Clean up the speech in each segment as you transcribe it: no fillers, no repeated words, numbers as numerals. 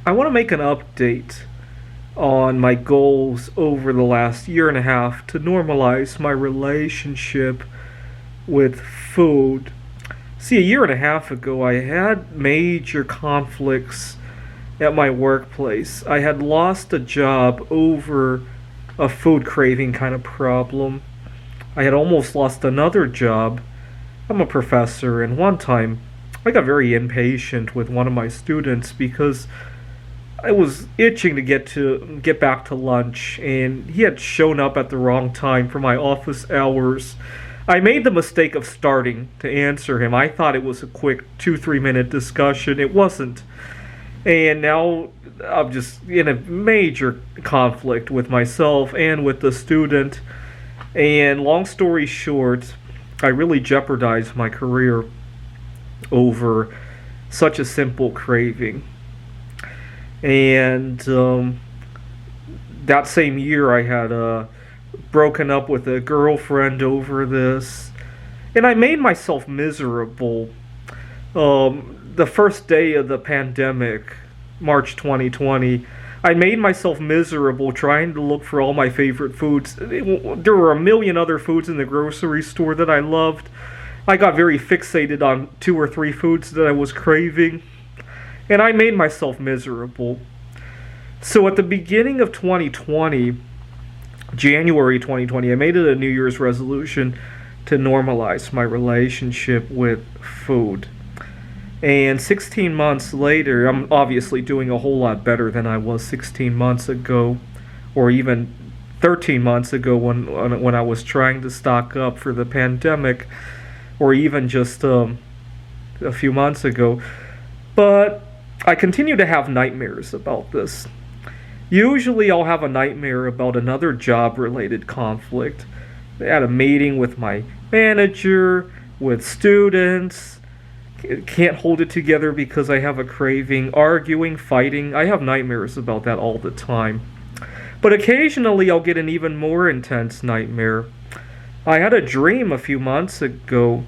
I want to make an update on my goals over the last year and a half to normalize my relationship with food. See, a year and a half ago, I had major conflicts at my workplace. I had lost a job over a food craving kind of problem. I had almost lost another job. I'm a professor, and one time I got very impatient with one of my students because I was itching to get back to lunch, and he had shown up at the wrong time for my office hours. I made the mistake of starting to answer him. I thought it was a quick 2-3 minute discussion. It wasn't. And now I'm just in a major conflict with myself and with the student. And long story short, I really jeopardized my career over such a simple craving. And that same year, I had broken up with a girlfriend over this. And I made myself miserable. The first day of the pandemic, March 2020, I made myself miserable trying to look for all my favorite foods. There were a million other foods in the grocery store that I loved. I got very fixated on 2 or 3 foods that I was craving, and I made myself miserable. So at the beginning of 2020, January 2020, I made it a New Year's resolution to normalize my relationship with food. And 16 months later, I'm obviously doing a whole lot better than I was 16 months ago, or even 13 months ago when I was trying to stock up for the pandemic, or even just a few months ago. But I continue to have nightmares about this. Usually I'll have a nightmare about another job-related conflict. I had a meeting with my manager, with students, can't hold it together because I have a craving, arguing, fighting. I have nightmares about that all the time. But occasionally I'll get an even more intense nightmare. I had a dream a few months ago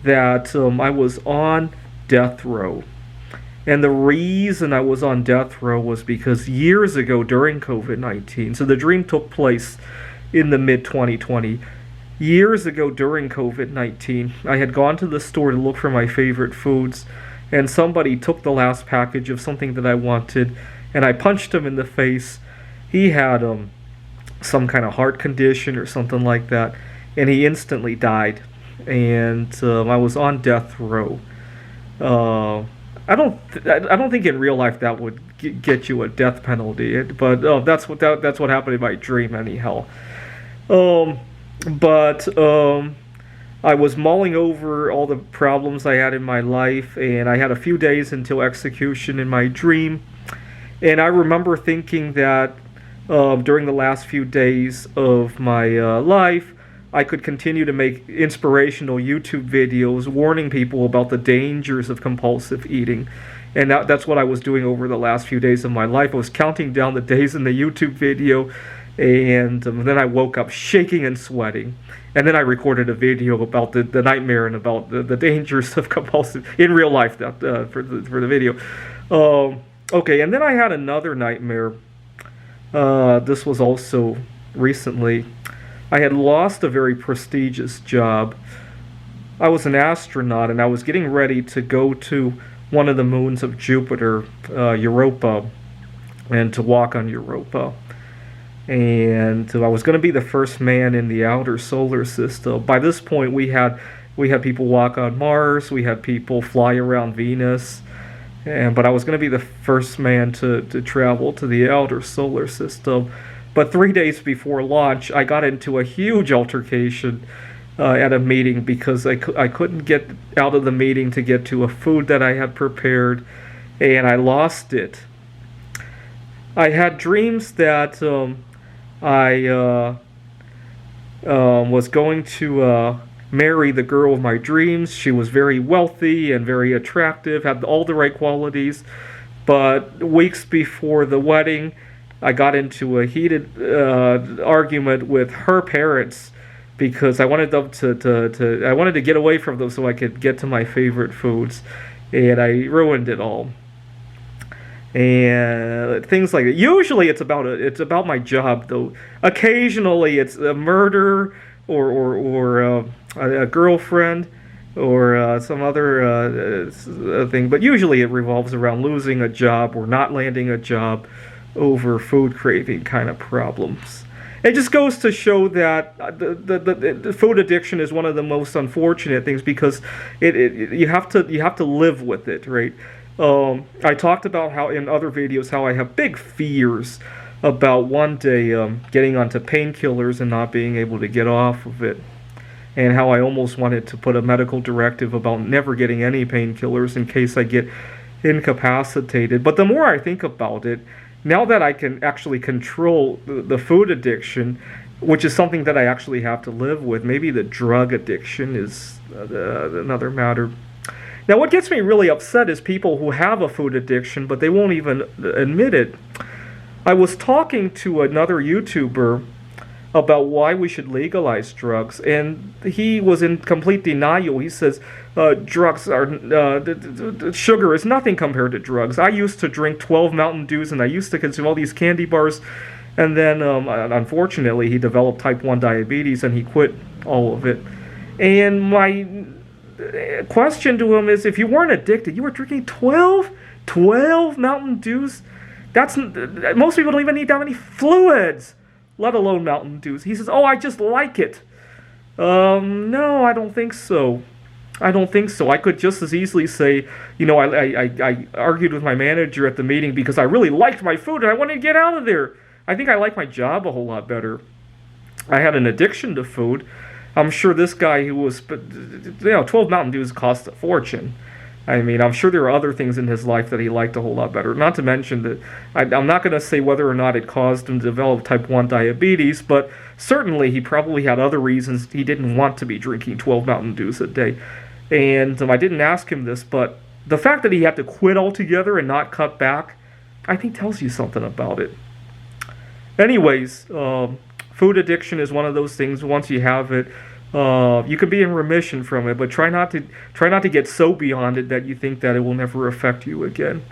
that I was on death row. And the reason I was on death row was because years ago during COVID-19, so the dream took place in the mid-2020. Years ago during COVID-19, I had gone to the store to look for my favorite foods, and somebody took the last package of something that I wanted, and I punched him in the face. He had some kind of heart condition or something like that, and he instantly died. And I was on death row. I don't think in real life that would get you a death penalty, but that's what happened in my dream anyhow. But I was mulling over all the problems I had in my life, and I had a few days until execution in my dream. And I remember thinking that during the last few days of my life, I could continue to make inspirational YouTube videos warning people about the dangers of compulsive eating. And that's what I was doing over the last few days of my life. I was counting down the days in the YouTube video, and then I woke up shaking and sweating. And then I recorded a video about the nightmare and about the dangers of compulsive in real life for the video. Okay, and then I had another nightmare. This was also recently. I had lost a very prestigious job. I was an astronaut, and I was getting ready to go to one of the moons of Jupiter, Europa, and to walk on Europa. And I was going to be the first man in the outer solar system. By this point, we had people walk on Mars, we had people fly around Venus, but I was going to be the first man to travel to the outer solar system. But 3 days before launch, I got into a huge altercation at a meeting because I couldn't get out of the meeting to get to a food that I had prepared, and I lost it. I had dreams that I was going to marry the girl of my dreams. She was very wealthy and very attractive, had all the right qualities. But weeks before the wedding, I got into a heated argument with her parents because I wanted them I wanted to get away from them so I could get to my favorite foods, and I ruined it all. and things like that. Usually, it's about my job, though. Occasionally, it's a murder or a girlfriend or some other thing. But usually, it revolves around losing a job or not landing a job over food craving kind of problems. It just goes to show that the food addiction is one of the most unfortunate things because you have to live with it, right? I talked about how in other videos how I have big fears about one day getting onto painkillers and not being able to get off of it, and how I almost wanted to put a medical directive about never getting any painkillers in case I get incapacitated. But the more I think about it, now that I can actually control the food addiction, which is something that I actually have to live with, maybe the drug addiction is another matter. Now, what gets me really upset is people who have a food addiction, but they won't even admit it. I was talking to another YouTuber about why we should legalize drugs, and he was in complete denial. He says drugs are sugar is nothing compared to drugs. I used to drink 12 Mountain Dews, and I used to consume all these candy bars, and then unfortunately he developed type 1 diabetes and he quit all of it. And my question to him is, if you weren't addicted, you were drinking 12 Mountain Dews? Most people don't even need that many fluids, let alone Mountain Dews. He says, oh, I just like it. No, I don't think so. I don't think so. I could just as easily say, I argued with my manager at the meeting because I really liked my food and I wanted to get out of there. I think I like my job a whole lot better. I had an addiction to food. I'm sure this guy who was, 12 Mountain Dews cost a fortune. I mean, I'm sure there are other things in his life that he liked a whole lot better. Not to mention that I'm not going to say whether or not it caused him to develop type 1 diabetes, but certainly he probably had other reasons he didn't want to be drinking 12 Mountain Dews a day. And I didn't ask him this, but the fact that he had to quit altogether and not cut back, I think tells you something about it. Anyways, food addiction is one of those things. Once you have it, you could be in remission from it, but try not to get so beyond it that you think that it will never affect you again.